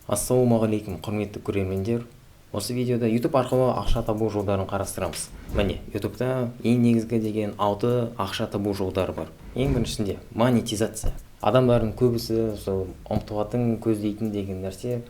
Ассалаумағалейкум, құрметті көрермендер. Осы видеода YouTube арқылы ақша табу жолдарын қарастырамыз. Міне, YouTube'да ең негізгі деген 6 ақша табу жолдары бар. Ең біріншісінде монетизация. Адамдардың көбісі сол ұмтылатын, көздейтін деген нәрсе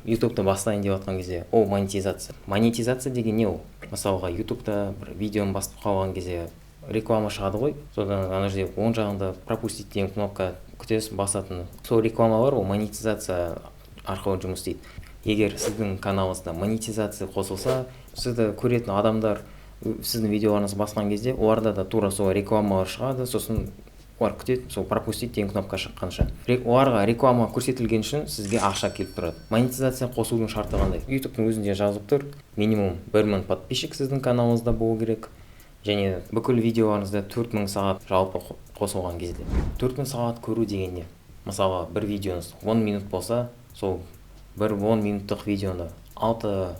YouTube'да бастайын деп жатқан кезде, ол монетизация. Монетизация деген не ол? Мысалға, YouTube'да бір видеоны бастап қалған кезде реклама шығады ғой. Содан ана жерде оң жағында пропустить деген кнопка күтесіз, басатын. Сол рекламалар ол монетизация арқылы жұмыс істейді. Егер сіздің каналыңызда монетизация қосылса, сізді көретін адамдар сіздің видеоларыңызды басқан кезде, оларда да тура сол рекламалар шығады, сосын олар күтеді, сол пропустить деген кнопка шыққанша. Оларға реклама көрсетілген үшін сізге ақша келіп тұрады. Монетизация қосудың шарты қандай? YouTube'тың өзінде жазылып тұр, минимум 1000 подписчик сіздің каналыңызда болу керек. Және бүкіл видеоларыңызда 4000 сағат жалпы қосылған кезде. 4000 сағат көру деген не? Мысалы, бір видеоңыз 10 минут болса, сол бір 10 минуттық видеоны 6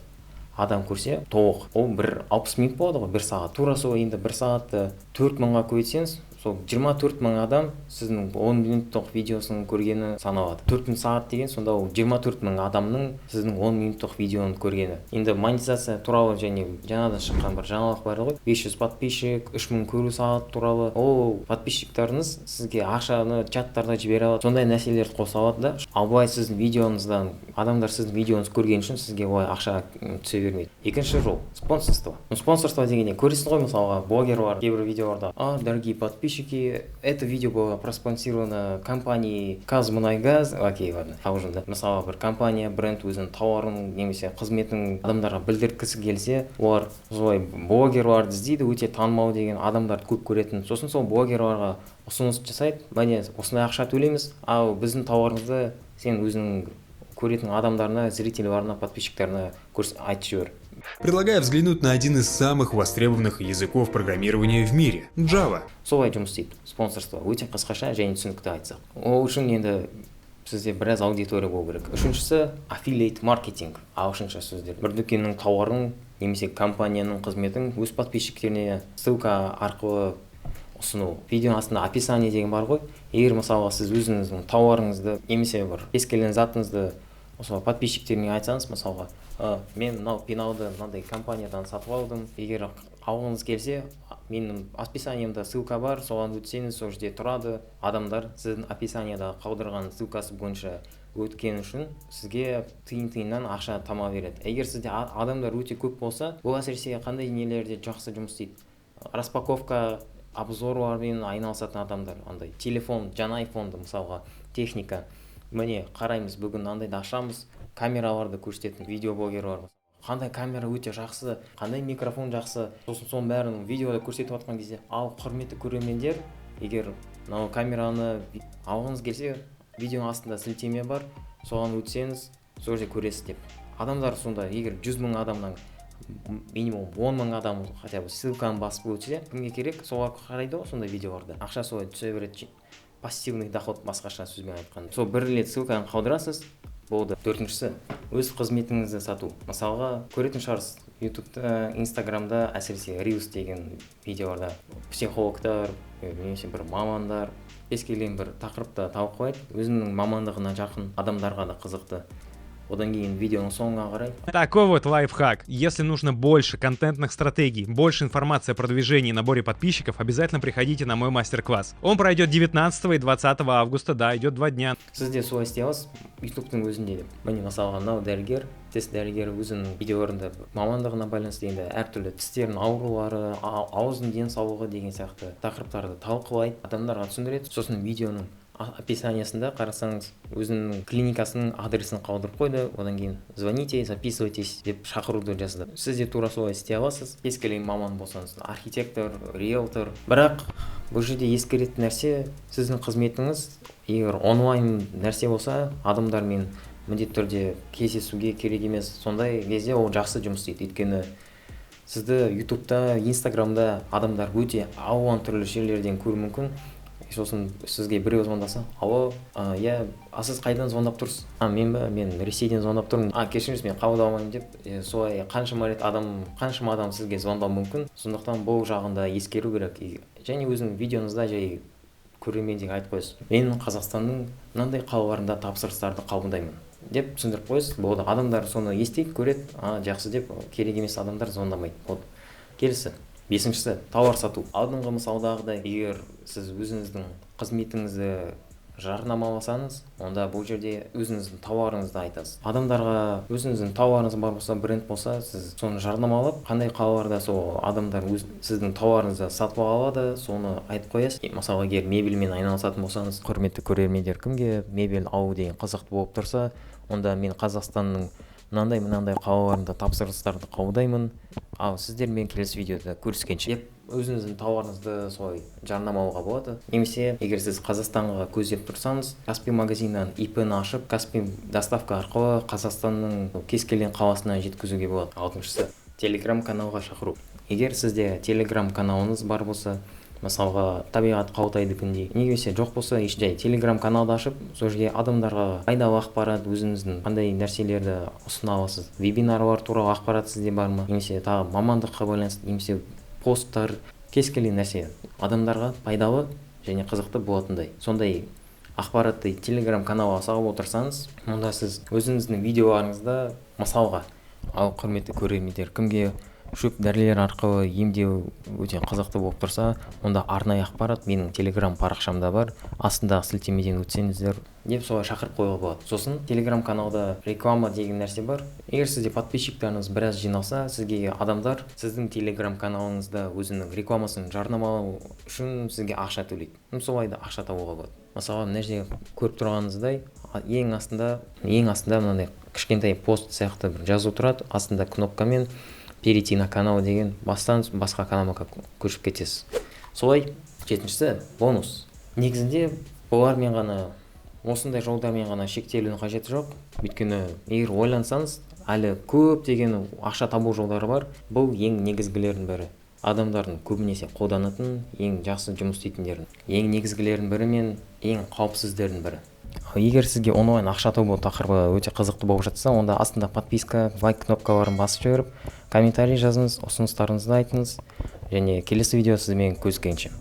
адам көрсе, толық. Ол бір 60 минут болады ғой, 1 сағат. Тура сол енді 1 сағатты 4000-ға көбейтсеңіз, сол 24 000 адам сіздің 10 минуттық видеосын көргені саналады. 4000 сағат деген сонда ол 24 000 адамның сіздің 10 минуттық видеоны көргені. Енді монетизация туралы және жаңадан шыққан бір жаңалық бар ғой. 500 подписчик, 3000 көру сағат туралы. Ол подписчиктарыңыз сізге ақшаны чаттарда жібере алады. Сондай нәрселерді қоса алады да. Ал былай сіздің видеоңыздан адамдар сіздің видеоңызды көрген үшін сізге олай ақша түсе бермейді. Екінші жол спонсорство. Спонсорство дегенде көресіз ғой, мысалға блогерлар кейбір видеоларда: дорогие подписчики, это видео было проспонсировано компанией Казмунайгаз. Окей, ладно, қалжың да. Мысалы, бір компания, бренд өзінің тауарын немесе қызметін адамдарға білдірткісі келсе, олар солай блогерларды іздейді, өте танымал деген адамдарды көп көретін. Сосын сол блогерларға ұсыныс жасайды: міне осындай ақша төлейміз, ал біздің тауарымызды сен өзің көретін адамдарына, зрителярына, подписчиктарына айтып жібер. Предлагаю взглянуть на один из самых востребованных языков программирования в мире – Java. Солай жұмыс істейді спонсорство. Өте қысқаша және түсінікті айтсақ. Ол үшін енді сізде біраз аудитория болу керек. Үшіншісі affiliate маркетинг. Ағылшынша сөздер. Бір дүкеннің тауарын немесе компанияның қызметін өз подписчиктеріне ссылка арқылы ұсыну. Видеоның астында описание деген бар ғой. Егер мысалға сіз өзіңіздің тауарыңызды немесе бір кез келген затыңызды осылай подписчиктеріне айтсаңыз, мысалға, мен мынау пеналды мынандай компаниядан сатып алдым. Егер алғыңыз келсе, менің описаниемда ссылка бар, соған өтсеңіз, сол жерде тұрады. Адамдар сіздің описанияда қалдырған ссылкасы бойынша өткен үшін сізге тиын-тиыннан ақша тама береді. Егер сізде адамдар өте көп болса, бұл әсіресе қандай нелерде жақсы жұмыс істейді? Распаковка, обзорлармен айналысатын адамдар, андай телефон, жаңа айфонды мысалға, техника. Міне қараймыз, бүгін андайды ашамыз, камераларды көрсететін видеоблогер бар. Қандай камера өте жақсы, қандай микрофон жақсы, сосын соның бәрін видеода көрсетіп жатқан кезде, ал құрметті көрермендер, егер мынау камераны алғыңыз келсе, видеоның астында сілтеме бар, соған өтсеңіз, сол жерде көресіз деп. Адамдар сонда, егер 100 000 адамнан минимум 10 000 адам хотя бы ссылканы басып өтсе, кімге керек, солар қарайды ғой сондай видеоларды. Ақша солай түсе береді. Пассивный доход, басқаша сөзбен айтқанда. Сол бір рет ссылканы қалдырасыз, болды. Төртіншісі өз қызметіңізді сату. Мысалға, көретін шығарсыз, YouTube'да, Instagram'да, әсіресе Reels деген видеоларда психологтар, немесе бір мамандар кез келген бір тақырыпта талқылайды, өзінің мамандығына жақын адамдарға да қызықты. Одан кейін видеоның соңына қарай. Такой вот лайфхак. Если нужно больше контентных стратегий, больше информации о продвижении и наборе подписчиков, обязательно приходите на мой мастер-класс. Он пройдет 19 и 20 августа, да, идет 2 дня. Сізде солай істей аласыз, YouTube-тың өзінде. Міне мысалға, мынау дәрігер, тіс дәрігері өзінің видеоларында мамандығына байланысты енді әртүрлі тістердің аурулары, ауыздың денсаулығы деген сияқты тақырыптарды талқылайды, адамдарға түсіндіреді. Сосын видеоның описаниясында қарасаңыз, өзінің клиникасының адресін қалдырып қойды, одан кейін звоните, записывайтесь деп шақыруды жазды. Сіз де тура солай істей аласыз. Кез келген маман болсаңыз, архитектор, риэлтор. Бірақ бұл жерде ескеретін нәрсе, сіздің қызметіңіз егер онлайн нәрсе болса, адамдармен міндетті түрде кездесуге керек емес. Сондай кезде ол жақсы жұмыс істейді. Өйткені сізді YouTube'да, Instagram'да адамдар өте алуан түрлі жерлерден көруі мүмкін. Сосын сізге біреу звондаса: алло, сіз қайдан звондап тұрсыз? Мен Ресейден звондап тұрмын. Кешіріңіз, мен қабылдай алмаймын деп, солай қаншама адам сізге звондау мүмкін. Сондықтан бұл жағында ескеру керек. Және өзің видеоңызда жай көрермендерге айтып қойсыз: мен Қазақстанның мынандай қалаларында тапсырыстарды қабылдаймын. деп түсіндіріп қойсыз. Болды, адамдар соны естиді, көреді, жақсы деп, керек емес адамдар звондамайды. Болды. Келесі. Бесіншісі, тауар сату. Алдыңғы мысалдағыдай, егер сіз өзіңіздің қызметіңізді жарнамаласаңыз, онда бұл жерде өзіңіздің тауарыңызды айтасыз. Адамдарға өзіңіздің тауарыңыз бар болса, бренд болса, сіз соны жарнамалап, қандай қалаларда сол адамдар сіздің тауарыңызды сатып алады, соны айтып қоясыз. Мысалы, егер мебельмен айналысатын болсаңыз, құрметті көрермендер, кімге мебель алу деген қызықты болып тұрса, онда мен Қазақстанның мынандай қалаларында тапсырыстарды қабылдаймын, ал сіздермен келесі видеода көріскенше деп өзіңіздің тауарыңызды солай жарнамалауға болады. Немесе егер сіз Қазақстанға көздеп тұрсаңыз, Каспий магазиннан ИП-ні ашып, Каспий доставка арқылы Қазақстанның кез келген қаласына жеткізуге болады. Алтыншысы, Telegram каналға шақыру. Егер сізде Telegram каналыңыз бар болса, мысалға табиғат Қалтайдікіндей, немесе жоқ болса, жай Telegram каналды ашып, сол жерге адамдарға пайдалы ақпарат, өзіңіздің қандай нәрселерді ұсына аласыз. Вебинарлар туралы ақпарат сізде бар ма? Немесе тағы мамандыққа байланысты, немесе посттар, кез келген нәрсе адамдарға пайдалы және қызықты болатындай. Сондай ақпаратты Telegram каналға салып отырсаңыз, онда сіз өзіңіздің видеоларыңызда мысалға, ал құрметті көрермендер, кімге шөп дәрілер арқылы емдеу өте қызықты болып тұрса, онда арнайы ақпарат менің Telegram парақшамда бар, астындағы сілтемеден өтсеңіздер деп солай шақырып қоюға болады. Сосын Telegram каналда реклама деген нәрсе бар. Егер сізде подписчиктарыңыз біраз жиналса, сізге адамдар сіздің Telegram каналыңызда өзінің рекламасын жарнамалау үшін сізге ақша төлейді. Солай да ақша табуға болады. Мысалы, мына жерде көріп тұрғаныңыздай, ең астында мынандай кішкентай пост сияқты жазу тұрады, астында кнопкамен перейти на канал деген бастан басқа каналға көшіп кетесіз. Солай. Жетіншісі, бонус. Негізінде бұлармен ғана, осындай жолдармен ғана шектелудің қажеті жоқ. Өйткені егер ойлансаңыз, әлі көп деген ақша табу жолдары бар. Бұл ең негізгілердің бірі. Адамдардың көбінесе қолданатын, ең жақсы жұмыс істейтіндердің. Ең негізгілердің бірі мен ең қауіпсіздердің бірі. Егер сізге онлайн ақша табу тақырыбы өте қызықты болып жатса, онда астында подписка, лайк кнопкаларын басып жіберіп, комментарий жазыңыз, ұсыныстарыңызды айтыңыз, және келесі видео сізбен көріскенше.